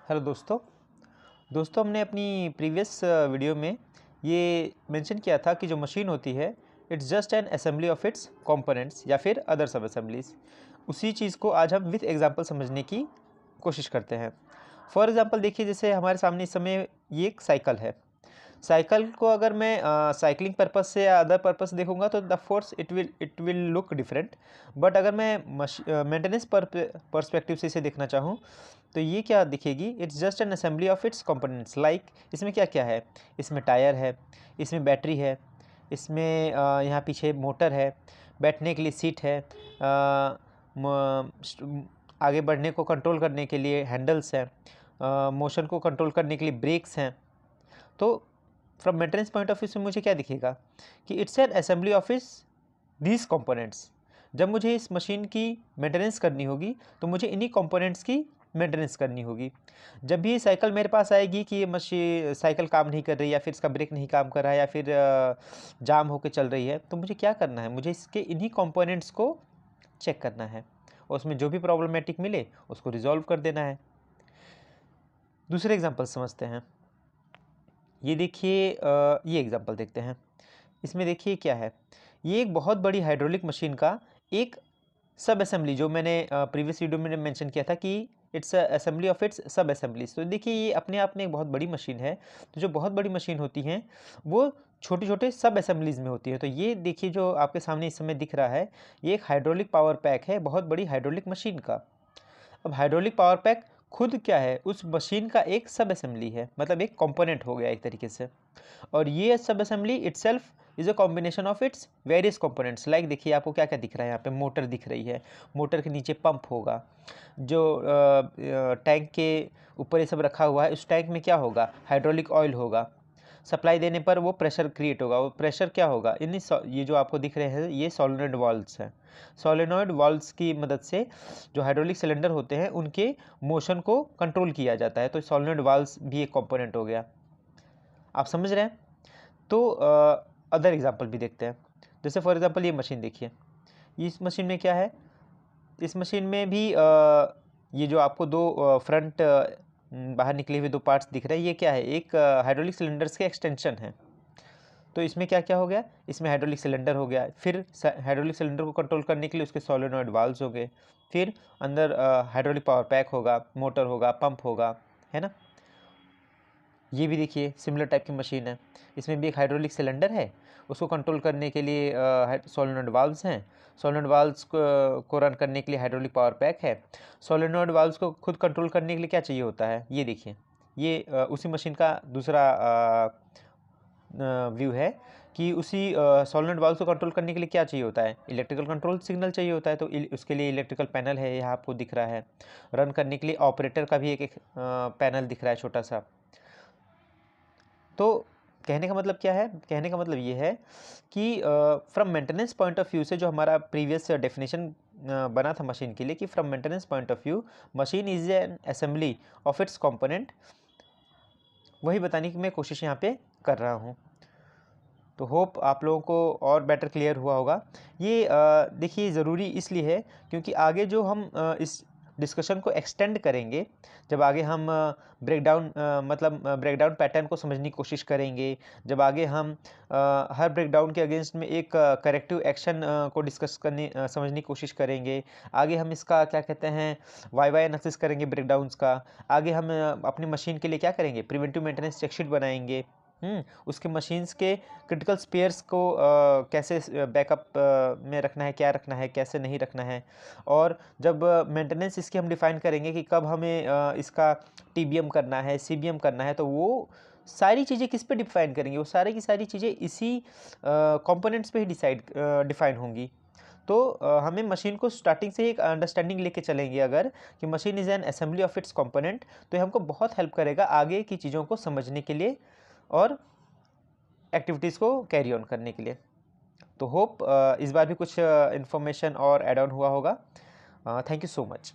Hello दोस्तों हमने अपनी प्रीवियस वीडियो में ये मेंशन किया था कि जो मशीन होती है it's just an assembly of its components या फिर अदर सब असेंबलीज। उसी चीज़ को आज हम विथ एग्जांपल समझने की कोशिश करते हैं। फॉर एग्जांपल देखिए, जैसे हमारे सामने इस समय ये एक साइकिल है। साइकिल को अगर मैं साइकिलिंग पर्पस से या अदर पर्पस देखूंगा तो the force it will look different. But अगर मैं मेंटेनेंस पर्सपेक्टिव से इसे देखना चाहूँ तो ये क्या दिखेगी, it's just an assembly of its components. Like इसमें क्या क्या है, इसमें टायर है, इसमें बैटरी है, इसमें यहाँ पीछे मोटर है, बैठने के लिए सीट है, आगे बढ़ने को कंट्रोल करने के लिए हैंडल्स हैं, मोशन को कंट्रोल करने के लिए ब्रेक्स हैं। तो from maintenance point of view से मुझे क्या दिखेगा कि इट्स एन असेंबली ऑफ इस दीज कंपोनेंट्स। जब मुझे इस मशीन की मेंटेनेंस करनी होगी तो मुझे इन्हीं कंपोनेंट्स की मेंटेनेंस करनी होगी। जब भी ये साइकिल मेरे पास आएगी कि ये मशीन साइकिल काम नहीं कर रही या फिर इसका ब्रेक नहीं काम कर रहा है या फिर जाम होकर चल रही है, तो मुझे क्या करना है, मुझे इसके इन्हीं कंपोनेंट्स को चेक करना है और उसमें जो भी प्रॉब्लमेटिक मिले उसको रिजॉल्व कर देना है। दूसरे एग्जाम्पल समझते हैं। ये देखिए, ये एग्जांपल देखते हैं। इसमें देखिए क्या है, ये एक बहुत बड़ी हाइड्रोलिक मशीन का एक सब असेंबली, जो मैंने प्रीवियस वीडियो में मेंशन किया था कि इट्स असेंबली ऑफ इट्स सब असेंबलीज। तो देखिए ये अपने आप में एक बहुत बड़ी मशीन है। तो जो बहुत बड़ी मशीन होती हैं वो छोटे छोटे सब असेंबलीज में होती है। तो ये देखिए जो आपके सामने इस समय दिख रहा है, ये एक हाइड्रोलिक पावर पैक है बहुत बड़ी हाइड्रोलिक मशीन का। अब हाइड्रोलिक पावर पैक खुद क्या है, उस मशीन का एक सब असेंबली है, मतलब एक कंपोनेंट हो गया एक तरीके से। और ये सब assembly itself is a combination of its various components. Like देखिए आपको क्या क्या दिख रहा है, यहाँ पे मोटर दिख रही है, मोटर के नीचे पंप होगा, जो टैंक के ऊपर ये सब रखा हुआ है, उस टैंक में क्या होगा, हाइड्रोलिक ऑयल होगा। सप्लाई देने पर वो प्रेशर क्रिएट होगा, वो प्रेशर क्या होगा, ये जो आपको दिख रहे हैं ये सोलेनॉइड वाल्व्स हैं। सोलेनॉइड वाल्व्स की मदद से जो हाइड्रोलिक सिलेंडर होते हैं उनके मोशन को कंट्रोल किया जाता है। तो सोलेनॉइड वाल्व्स भी एक कंपोनेंट हो गया। आप समझ रहे हैं? तो अदर एग्जांपल भी देखते हैं। जैसे फॉर एग्जांपल ये मशीन देखिए, इस मशीन में क्या है, इस मशीन में भी ये जो आपको दो फ्रंट बाहर निकले हुए दो पार्ट्स दिख रहे हैं, ये क्या है, एक हाइड्रोलिक सिलेंडर्स के एक्सटेंशन है। तो इसमें क्या क्या हो गया, इसमें हाइड्रोलिक सिलेंडर हो गया, फिर हाइड्रोलिक सिलेंडर को कंट्रोल करने के लिए उसके सोलेनॉइड वाल्व्स हो गए, फिर अंदर हाइड्रोलिक पावर पैक होगा, मोटर होगा, पंप होगा, है ना। ये भी देखिए सिमिलर टाइप की मशीन है, इसमें भी एक हाइड्रोलिक सिलेंडर है, उसको कंट्रोल करने के लिए सोलेनॉइड वाल्व्स हैं, सोलेनॉइड वाल्व्स को रन करने के लिए हाइड्रोलिक पावर पैक है। सोलेनॉइड वाल्व्स को खुद कंट्रोल करने के लिए क्या चाहिए होता है, ये देखिए, ये उसी मशीन का दूसरा व्यू है कि उसी सोलेनॉइड वाल्व को कंट्रोल करने के लिए क्या चाहिए होता है, इलेक्ट्रिकल कंट्रोल सिग्नल चाहिए होता है। तो उसके लिए इलेक्ट्रिकल पैनल है, यहाँ आपको दिख रहा है। रन करने के लिए ऑपरेटर का भी एक पैनल दिख रहा है छोटा सा। तो कहने का मतलब क्या है, कहने का मतलब ये है कि from maintenance point of view से जो हमारा प्रीवियस डेफिनेशन बना था मशीन के लिए कि from maintenance point of view machine is an assembly of its component, वही बताने की मैं कोशिश यहाँ पे कर रहा हूँ। तो होप आप लोगों को और बेटर क्लियर हुआ होगा। ये देखिए ज़रूरी इसलिए है क्योंकि आगे जो हम इस डिस्कशन को एक्सटेंड करेंगे, जब आगे हम ब्रेकडाउन ब्रेकडाउन पैटर्न को समझने की कोशिश करेंगे, जब आगे हम हर ब्रेकडाउन के अगेंस्ट में एक करेक्टिव एक्शन को डिस्कस करने समझने की कोशिश करेंगे, आगे हम इसका क्या कहते हैं वाई एनालिसिस करेंगे ब्रेकडाउन्स का, आगे हम अपनी मशीन के लिए क्या करेंगे, प्रिवेंटिव मेंटेनेंस चेकशीट बनाएंगे, उसके मशीन्स के क्रिटिकल स्पेयर्स को कैसे बैकअप में रखना है, क्या रखना है, कैसे नहीं रखना है। और जब मेंटेनेंस इसकी हम डिफ़ाइन करेंगे कि कब हमें इसका टीबीएम करना है, सीबीएम करना है, तो वो सारी चीज़ें किस पे डिफ़ाइन करेंगे, वो सारी की सारी चीज़ें इसी कंपोनेंट्स पे ही डिफ़ाइन होंगी। तो हमें मशीन को स्टार्टिंग से ही एक अंडरस्टैंडिंग लेके चलेंगे अगर कि machine is an assembly of its component, तो ये हमको बहुत हेल्प करेगा आगे की चीज़ों को समझने के लिए और एक्टिविटीज़ को कैरी ऑन करने के लिए। तो होप इस बार भी कुछ इन्फॉर्मेशन और ऐड ऑन हुआ होगा। Thank you so much.